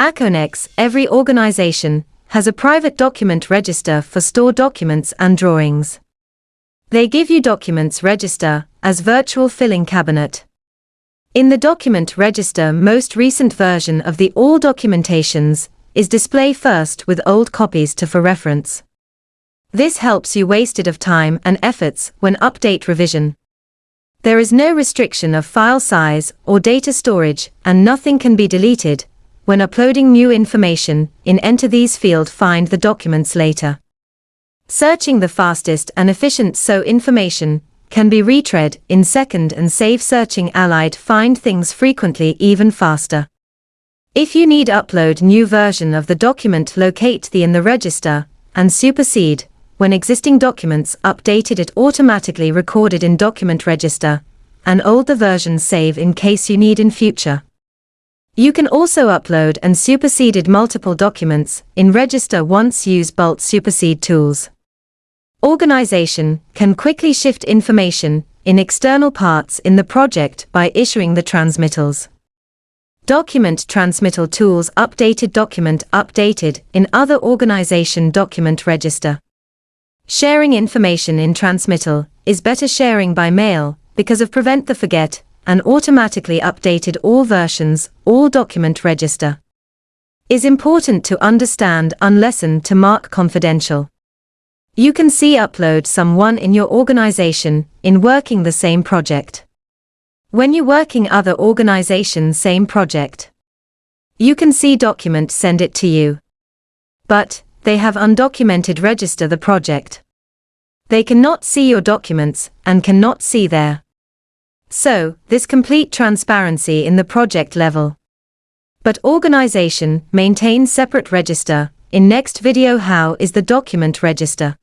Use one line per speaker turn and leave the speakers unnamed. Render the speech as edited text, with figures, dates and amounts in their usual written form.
Aconex, every organization, has a private document register for store documents and drawings. They give you documents register as virtual filing cabinet. In the document register, most recent version of the all documentations is display first with old copies for reference. This helps you wasted of time and efforts when update revision. There is no restriction of file size or data storage, and nothing can be deleted. When uploading new information, enter these field find the documents later. Searching the fastest and efficient, so information can be retried in second and save searching allied find things frequently even faster. If you need upload new version of the document, locate the in the register and supersede. When existing documents updated, it automatically recorded in document register, and older versions save in case you need in future. You can also upload and superseded multiple documents in register once use bulk supersede tools. Organization can quickly shift information in external parts in the project by issuing the transmittals. Document transmittal tools updated document updated in other organization document register. Sharing information in transmittal is better sharing by mail because of prevent the forget and automatically updated all versions, all document register. Is important to understand unless to mark confidential. You can see upload someone in your organization in working the same project. When you working other organization same project, you can see document send it to you. But they have undocumented register the project. They cannot see your documents and cannot see their. So, this complete transparency in the project level. But organization maintains separate register. In next video, how is the document register?